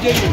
কোথায়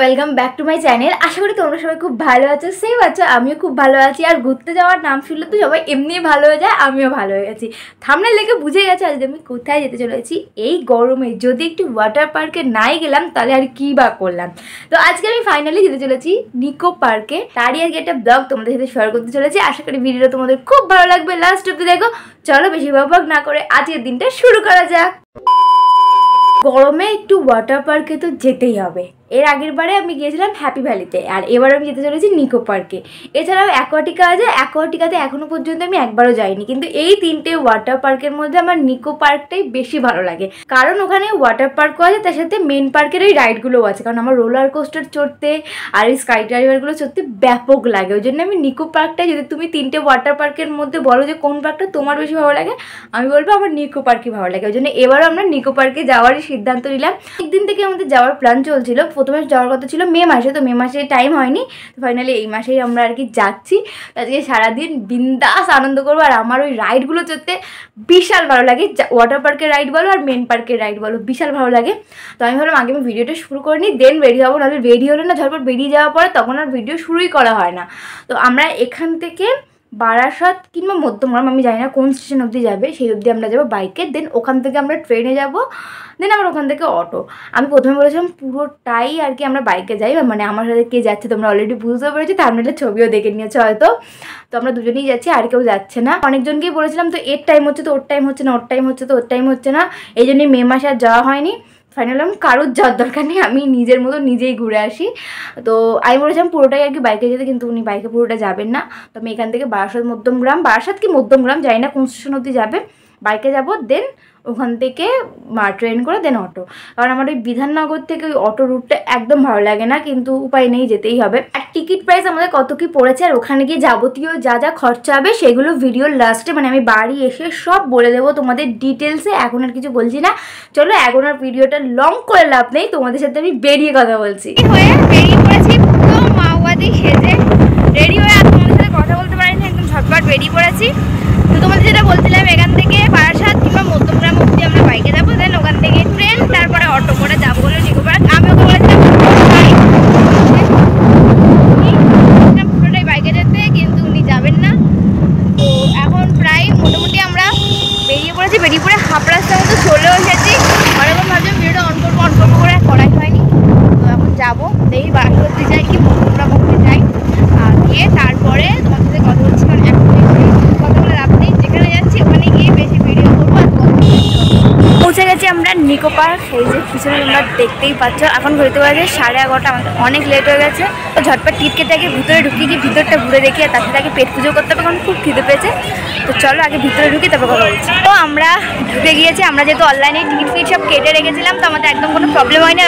welcome back to my channel. आशा करी तुम्हारा सबाई खूब भालो आछो, सेम आछो, आमिओ खूब भालो आछि। आर घुरते जाओयार नाम शुनले तो सबाई एमनि भालो हये जाय, आमिओ भालो हये गेछि। थाम्बनेल देखे बुझे गेछो आज आमि कोथाय जेते चलेछि। एई गरमे जोदि एकटु वाटार पार्के नाई गेलाम ताहले आर कि बा करलाम। तो आजके आमि फाइनाली जेते चलेछि निको पार्के। तारই आगे একটা ব্লগ তোমাদের সাথে শেয়ার করতে চলেছি। আশা করি ভিডিওটা তোমাদের খুব ভালো লাগবে, লাস্ট অবধি দেখো। চলো বেশি বকবক না করে আজকের দিনটা শুরু করা যাক। গরমে একটু ওয়াটার পার্কে তো যেতেই হবে। এর আগের বারে আমি গিয়েছিলাম হ্যাপি ভ্যালিতে, আর এবার আমি যেতে চলেছি নিকো পার্কে। এছাড়াও অ্যাকোয়াটিকা আছে, অ্যাকোয়াটিকাতে এখনও পর্যন্ত আমি একবারও যাইনি। কিন্তু এই তিনটে ওয়াটার পার্কের মধ্যে আমার নিকো পার্কটাই বেশি ভালো লাগে, কারণ ওখানে ওয়াটার পার্কও আছে, তার সাথে মেন পার্কের ওই রাইডগুলোও আছে। কারণ আমার রোলার কোস্টার চড়তে আর ওই স্কাই ড্রাইভারগুলো চড়তে ব্যাপক লাগে। ওই জন্য আমি নিকো পার্কটাই, যদি তুমি তিনটে ওয়াটার পার্কের মধ্যে বলো যে কোন পার্কটা তোমার বেশি ভালো লাগে, আমি বলবো আমার নিকো পার্কই ভালো লাগে। ওই জন্য এবারও আমরা নিকো পার্কে যাওয়ারই সিদ্ধান্ত নিলাম। একদিন থেকে আমাদের যাওয়ার প্ল্যান চলছিল। প্রথমে যাওয়ার কথা ছিল মে মাসে, তো মে মাসে টাইম হয়নি। তো ফাইনালি এই মাসেই আমরা আর কি যাচ্ছি। আজকে সারাদিন বিন্দাস আনন্দ করবো। আর আমার ওই রাইডগুলো চড়তে বিশাল ভালো লাগে। ওয়াটার পার্কের রাইড বলো আর মেন পার্কের রাইড বলো, বিশাল ভালো লাগে। তো আমি ভাবলাম আগে আমি ভিডিওটা শুরু করে নিই, দেন রেডি হবো। নাহলে রেডি হলে না, ঝটপট বেরিয়ে যাওয়ার পরে তখন আর ভিডিও শুরুই করা হয় না। তো আমরা এখান থেকে বারাসাত কিংবা মধ্যমগ্রাম, আমি জানি না কোন স্টেশন অবধি যাবে, সেই অবধি আমরা যাবো বাইকে। দেন ওখান থেকে আমরা ট্রেনে যাব, দেন আমরা ওখান থেকে অটো। আমি প্রথমে বলেছিলাম পুরোটাই আর কি আমরা বাইকে যাই, মানে আমার সাথে কে যাচ্ছে তোমরা অলরেডি বুঝতে পেরেছি, থাম্বনেলে ছবিও দেখে নিয়েছো হয়তো। তো আমরা দুজনেই যাচ্ছি, আর কেউ যাচ্ছে না। অনেকজনকেই বলেছিলাম, তো এর টাইম হচ্ছে তো ওর টাইম হচ্ছে না, ওর টাইম হচ্ছে তো ওর টাইম হচ্ছে না, এই জন্যই মে মাসে আর যাওয়া হয়নি। ফাইনালি আমি কারোর যাওয়ার দরকার নেই, আমি নিজের মতো নিজেই ঘুরে আসি। তো আমি বলেছিলাম পুরোটাই আর কি বাইকে যেতে, কিন্তু উনি বাইকে পুরোটা যাবেন না। তো আমি এখান থেকে বারাসাত কি মধ্যমগ্রাম জানি না কোন স্টেশন অবধি যাবে, বাইকে যাব। দেন ওখান থেকে ট্রেন করে দেন অটো। কারণ আমার ওই বিধাননগর থেকে ওই অটো রুটটা একদম ভালো লাগে না, কিন্তু উপায় নেই, যেতেই হবে। আর টিকিট প্রাইস আমাদের কত কি পড়েছে আর ওখানে গিয়ে যাবতীয় যা যা খরচা হবে সেগুলো ভিডিওর লাস্টে, মানে আমি বাড়ি এসে সব বলে দেবো তোমাদের ডিটেলসে। এখন আর কিছু বলছি না, চলো এখন আর ভিডিওটা লং করে লাভ নেই, তোমাদের সাথে আমি বেরিয়ে কথা বলছি। বেরিয়ে পড়েছি পুরো মাওবাদী সেজে রেডি হয়ে, আর তোমাদের সাথে কথা বলতে পারিনি, একদম ঝটপট বেরিয়ে পড়েছি। তো তোমাদের যেটা বলছিলাম, এখান থেকে বারাসাত কিংবা মধ্যমগ্রাম অবধি আমরা বাইকে যাবো, দেন ওখান থেকে ট্রেন, তারপরে অটো করে যাবো বলে নিকো পার্ক। আমি ওকে বলেছিলাম পুরোটাই বাইকে যেতে, কিন্তু উনি যাবেন না। তো এখন প্রায় মোটামুটি আমরা বেরিয়ে পড়েছি, বেরিয়ে পড়ে হাফ রাস্তার মতো চলেও এসেছি। অনেকক্ষণ ভাবছিলাম ভিডিওটা অন করবো করে করাই হয়নি। তো এখন যাবো, দেখি বারাসাত অবধি যাই কি মধ্যমগ্রাম অবধি যাই, আর গিয়ে তারপরে তোমার সাথে কথা বলছি। কারণ এখন কথা বলে লাভ নেই, যেখানে যাচ্ছি ওখানে গিয়ে বেশি ভিডিও করবো। আর পৌঁছে গেছি আমরা নিকো পার্ক। এই যে পিছনে তোমরা দেখতেই পাচ্ছ, এখন ঘুরতে পারছে 11:30, আমাদের অনেক লেট হয়ে গেছে। তো ঝটপট টিকিট কেটে আগে ভিতরে ঢুকি, গিয়ে ভিতরটা ঘুরে দেখি, আর তার সাথে আগে পেট পুজো করতে হবে, কারণ খুব খিদে পেয়েছে। তো চলো আগে ভিতরে ঢুকি, তারপর কথা বলছি। তো আমরা ঢুকে গিয়েছি। আমরা যেহেতু অনলাইনে টিকিট সব কেটে রেখেছিলাম, তো আমাদের একদম কোনো প্রবলেম হয়নি।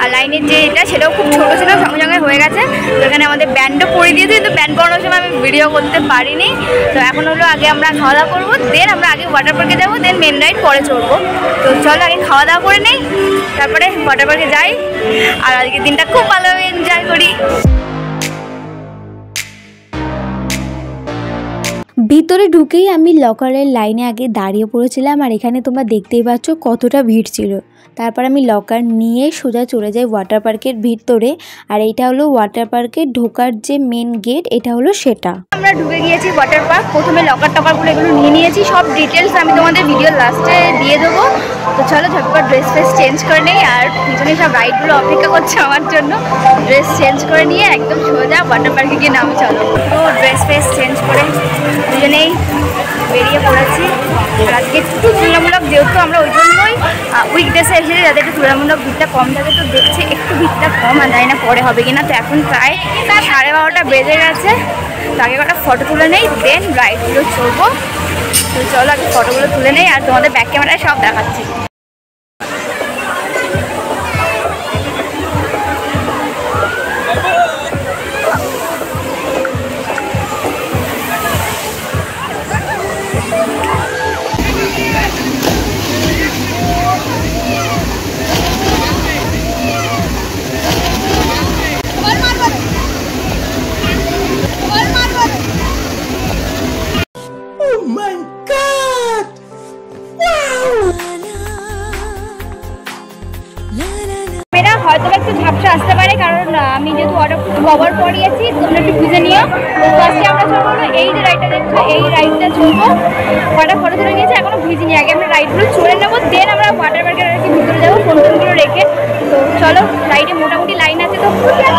আর লাইনের যে এটা সেটাও খুব ছোটো ছিল, সঙ্গে সঙ্গে হয়ে গেছে। তো এখানে আমাদের ব্যান্ডও পরিয়ে দিয়েছে, কিন্তু ব্যান্ড পরানোর সময় আমি ভিডিও করতে পারিনি। তো এখন হলো আগে আমরা খাওয়া দাওয়া করবো, দেন আমরা আগে ওয়াটার পার্কে যাবো, দেন মেন রাইড পরে চড়বো। তো চলো আগে খাওয়া দাওয়া করে নেই, তারপরে ওয়াটার পার্কে যাই, আর আজকের দিনটা খুব ভালোভাবে এনজয় করি। ভিতরে ঢুকেই আমি লকারের লাইনে আগে দাঁড়িয়ে পড়েছিলাম, আর এখানে তোমরা দেখতেই পাচ্ছ কতটা ভিড় ছিল। তারপর আমি লকার নিয়ে সোজা চলে যাই ওয়াটার পার্কের ভিতরে। আর এইটা হলো ওয়াটার পার্কের ঢোকার যে মেন গেট, এটা হলো সেটা। আমরা ঢুকে গিয়েছি ওয়াটার পার্ক। প্রথমে লকার টকারগুলো এগুলো নিয়ে নিয়েছি, সব ডিটেলস আমি তোমাদের ভিডিওর লাস্টে দিয়ে দেবো। তো চলো ঝটপট ড্রেস ফ্রেস চেঞ্জ করে নেই, আর পিছনে সব রাইডগুলো অপেক্ষা করছে আমার জন্য। ড্রেস চেঞ্জ করে নিয়ে একদম সোজা ওয়াটার পার্কে গিয়ে নামে চলো। তো ড্রেস ফ্রেস চেঞ্জ করে দুজনেই বেরিয়ে পড়েছি। আর আজকে একটু তুলনামূলক, যেহেতু আমরা ওই জন্যই উইকডেসে এসেছি যাতে একটু তুলনামূলক ভিড়টা কম থাকে। তো দেখছি একটু ভিড়টা কম, আর জানি না পরে হবে কিনা। তো এখন প্রায় 12:30 বেজে গেছে। তো আগে কটা ফটো তুলে নেই, দেন রাইডগুলো চলবো। তো চলো আগে ফটোগুলো তুলে নেই, আর তোমাদের ব্যাক ক্যামেরায় সব দেখাচ্ছি। কভার পরিয়েছি, তোমরা একটু বুঝে নিও। তো ফার্স্টে আমরা চলবো এই যে রাইডটা দেখছো, এই রাইডটা চলবো। কটা ফটো তুলে নিয়েছি, এখনো ভিজিনি। আগে আমরা রাইডগুলো চড়ে নেবো, দেন আমরা ওয়াটার পার্কের আর কি ভিতরে যাবো ফোনগুলো রেখে। তো চলো, রাইডে মোটামুটি লাইন আছে, তো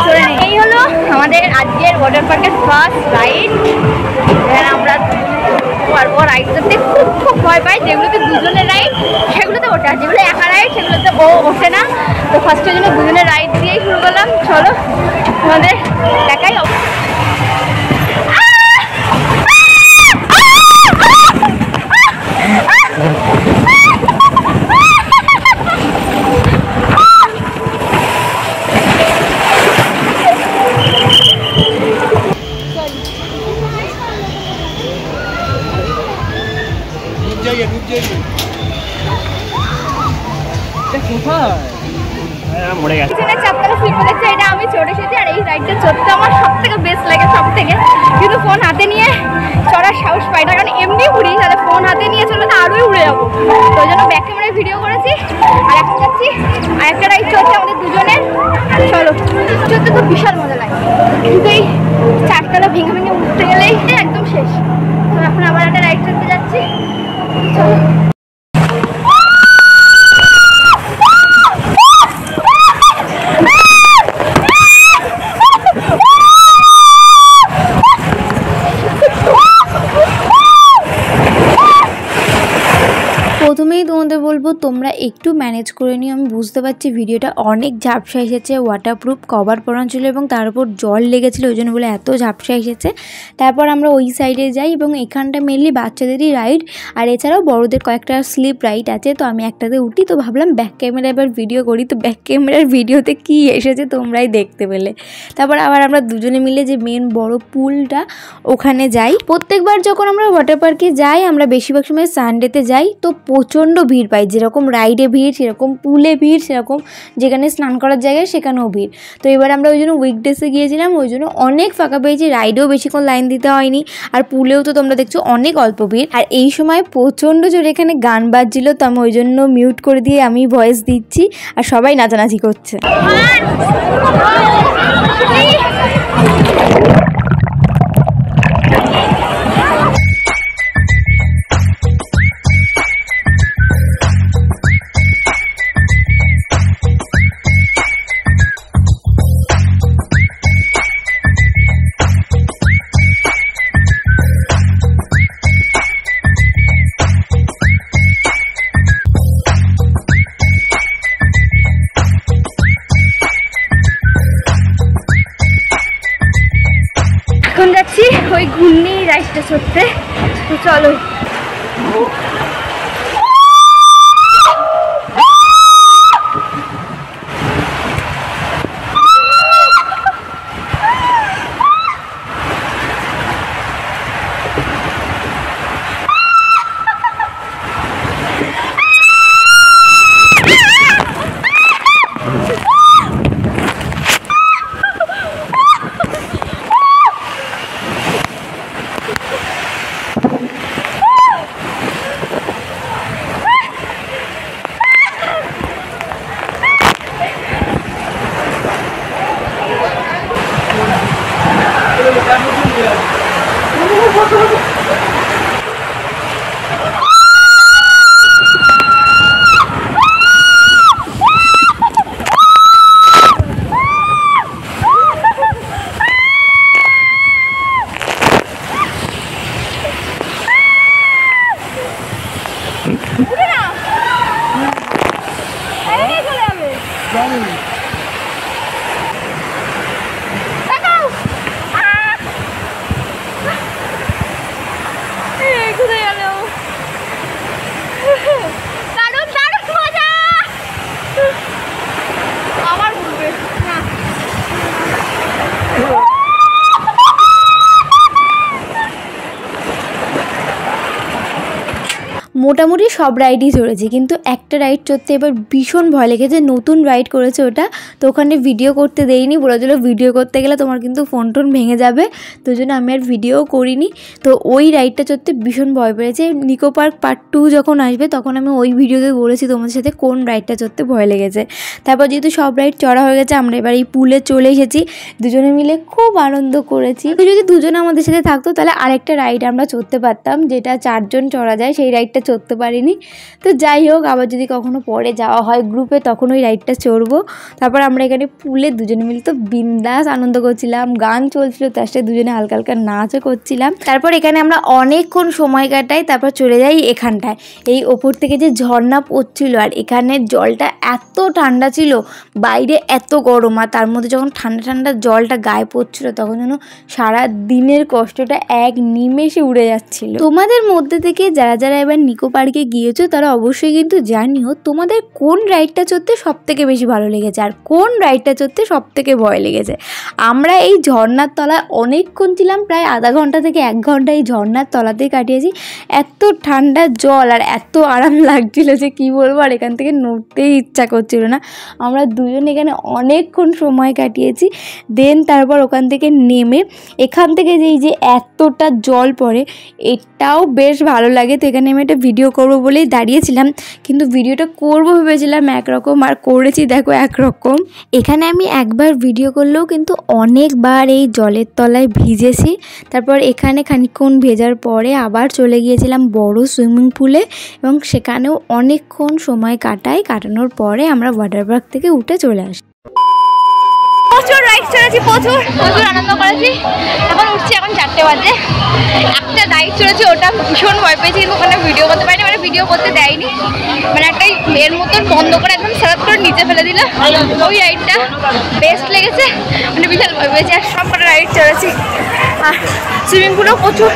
চলে নেই। এই হলো আমাদের আজকের ওয়াটার পার্কের ফার্স্ট রাইড। আমরা পারবো। রাইড করতে খুব খুব ভয় পাই। যেগুলোতে দুজনের রাইড সেগুলোতে ওঠে, আর যেগুলো একা রাইড সেগুলোতে ও ওঠে না। তো ফার্স্টের জন্য দুজনের রাইড দিয়েই শুরু করলাম। চলো তোমাদের দেখাই। এটা আমি চড়ে এসেছি, আর এই রাইডটা চড়তে আমার সব থেকে বেস্ট লাগে, সব থেকে। কিন্তু ফোন হাতে নিয়ে চড়ার সাহস পাই না, কারণ এমনি উড়ি, তাহলে ফোন হাতে নিয়ে চললে তো আরোই উড়ে যাবো। তো ওই জন্য ব্যাক ক্যামেরায় ভিডিও করেছি। আর এখন যাচ্ছি আর একটা রাইড চলছে আমাদের দুজনের। চলো, চলতে তো বিশাল মজা লাগে, কিন্তু এই চারটাটা ভেঙে ভেঙে উঠতে গেলেই একদম শেষ। তো এখন আবার একটা রাইড চলতে যাচ্ছি। চলো। প্রথমেই তোমাদের বলবো তোমরা একটু ম্যানেজ করে নিও। আমি বুঝতে পারছি ভিডিওটা অনেক ঝাপসা এসেছে, ওয়াটারপ্রুফ কভার পরানো ছিল এবং তার উপর জল লেগেছিলো, ওই জন্য বলে এত ঝাপসা এসেছে। তারপর আমরা ওই সাইডে যাই এবং এখানটা মেনলি বাচ্চাদেরই রাইড, আর এছাড়াও বড়দের কয়েকটা স্লিপ রাইড আছে। তো আমি একটাতে উঠি, তো ভাবলাম ব্যাক ক্যামেরা এবার ভিডিও করি। তো ব্যাক ক্যামেরার ভিডিওতে কী এসেছে তোমরাই দেখতে পেলে। তারপর আবার আমরা দুজনে মিলে যে মেন বড় পুলটা ওখানে যাই। প্রত্যেকবার যখন আমরা ওয়াটার পার্কে যাই, আমরা বেশিরভাগ সময় সানডেতে যাই, তো প্রচণ্ড ভিড় পাই। যেরকম রাইডে ভিড়, সেরকম পুলে ভিড়, সেরকম যেখানে স্নান করার জায়গায় সেখানেও ভিড়। তো এবার আমরা ওই জন্য উইকডেসে গিয়েছিলাম, ওই জন্য অনেক ফাঁকা পেয়েছি। রাইডেও বেশিক্ষণ লাইন দিতে হয়নি, আর পুলেও তো তোমরা দেখছো অনেক অল্প ভিড়। আর এই সময় প্রচণ্ড জোরে এখানে গান বাজছিল, তো আমি ওই জন্য মিউট করে দিয়ে আমি ভয়েস দিচ্ছি, আর সবাই নাচানাচি করছে। এখন যাচ্ছি ওই ঘূর্ণি রাইডটা চড়তে। তো চলো। মোটামুটি সব রাইডই চড়েছি, কিন্তু একটা রাইড চড়তে এবার ভীষণ ভয় লেগেছে। নতুন রাইড করেছে ওটা, তো ওখানে ভিডিও করতে দেয়নি, বলেছিল ভিডিও করতে গেলে তোমার কিন্তু ফোন টোন ভেঙে যাবে, তো জন্য আমি আর ভিডিও করিনি। তো ওই রাইডটা চড়তে ভীষণ ভয় পেয়েছে। নিকো পার্ক পার্ট 2 যখন আসবে তখন আমি ওই ভিডিওতে বলেছি তোমাদের সাথে কোন রাইডটা চড়তে ভয় লেগেছে। তারপর যেহেতু সব রাইড চড়া হয়ে গেছে, আমরা এবার এই পুলে চলে এসেছি, দুজনে মিলে খুব আনন্দ করেছি। তো যদি দুজনে আমাদের সাথে থাকতো তাহলে আরেকটা রাইড আমরা চড়তে পারতাম, যেটা 4 জন চড়া যায়, সেই রাইডটা চড়তে পারিনি। তো যাই হোক, আবার যদি কখনো পরে যাওয়া হয় গ্রুপে তখন ওই রাইডটা চড়বো। তারপর আমরা এখানে পুলে দুজনে মিলে তো বিন্দাস আনন্দ করছিলাম, গান চলছিল, তার সাথে দুজনে হালকা হালকা নাচও করছিলাম। তারপর এখানে আমরা অনেকক্ষণ সময় কাটাই, তারপর চলে যাই এখানটায়। এই ওপর থেকে যে ঝর্ণা পড়ছিল, আর এখানের জলটা এত ঠান্ডা ছিল, বাইরে এত গরম, আর তার মধ্যে যখন ঠান্ডা ঠান্ডা জলটা গায়ে পড়ছিল তখন যেন সারা দিনের কষ্টটা এক নিমেষে উড়ে যাচ্ছিল। তোমাদের মধ্যে থেকে যারা যারা এবার নিকো পার্কে গিয়েছো তারা অবশ্যই কিন্তু জানিও তোমাদের কোন রাইডটা চড়তে সব থেকে বেশি ভালো লেগেছে আর কোন রাইডটা চড়তে সব থেকে ভয় লেগেছে। আমরা এই ঝর্ণার তলায় অনেকক্ষণ ছিলাম, প্রায় আধা ঘন্টা থেকে 1 ঘন্টা এই ঝর্ণার তলাতেই কাটিয়েছি। এত ঠান্ডা জল আর এত আরাম লাগছিল যে কি বলবো, আর এখান থেকে নড়তেই ইচ্ছা করছিল না। আমরা দুজন এখানে অনেকক্ষণ সময় কাটিয়েছি। দেন তারপর ওখান থেকে নেমে এখান থেকে যে এতটা জল পড়ে, এটাও বেশ ভালো লাগে। তো এখানে আমি একটা ভিডিও করবো বলেই দাঁড়িয়েছিলাম, কিন্তু ভিডিওটা করবো ভেবেছিলাম একরকম, আর করেছি দেখো একরকম। এখানে আমি একবার ভিডিও করলেও কিন্তু অনেকবার এই জলের তলায় ভিজেছি। তারপর এখানে খানিকক্ষণ ভেজার পরে আবার চলে গিয়েছিলাম বড় সুইমিং পুলে, এবং সেখানেও অনেকক্ষণ সময় কাটানোর পরে আমরা ওয়াটার পার্ক থেকে উঠে চলে আসি। প্রচুর রাইড চড়েছি, প্রচুর আনন্দ করেছি। এখন উঠছি, এখন 4টে বাজে। একটা রাইড চড়েছি, ওটা ভীষণ ভয় পেয়েছি, কিন্তু ওখানে ভিডিও করতে পারিনি, মানে ভিডিও করতে দেয়নি, মানে একটা এর মতন বন্ধ করে একদম সারাত করে নিচে ফেলে দিল। ওই রাইডটা বেস্ট লেগেছে, মানে বিশাল ভয় পেয়েছি। আর সব কটা রাইড চড়েছি, আর সুইমিং পুলেও প্রচুর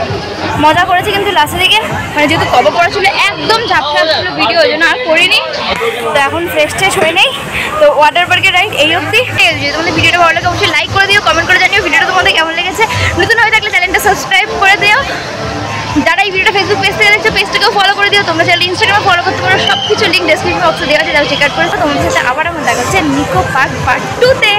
মজা করেছি, কিন্তু লাস্টের দিকে মানে যেহেতু কবর পড়া ছিল একদম ঝাপসা ছিল ভিডিও, ওই জন্য আর করিনি। তো এখন ফ্রেশ ট্রেশ হয়ে নেই। তো ওয়াটার পার্কের রাইড এই অবধি। যদি তোমাদের ভিডিওটা ভালো লাগে অবশ্যই লাইক করে দিও, কমেন্ট করে জানিও ভিডিওটা তোমাদের কেমন লেগেছে। নতুন হয়ে থাকলে চ্যানেলটা সাবস্ক্রাইব করে দিও। যারা এই ভিডিওটা ফেসবুক পেজ থেকে দেখছো পেজটাকেও ফলো করে দিও। তোমরা চাইলে ইনস্টাগ্রামে ফলো করতে পারো, সব কিছু লিঙ্ক ডেসক্রিপশন বক্সে দেওয়া আছে, যাও চেক আউট করেছো। তোমাদের সাথে আবার আমার দেখা হচ্ছে নিকো পার্ক পার্ট 2-তে।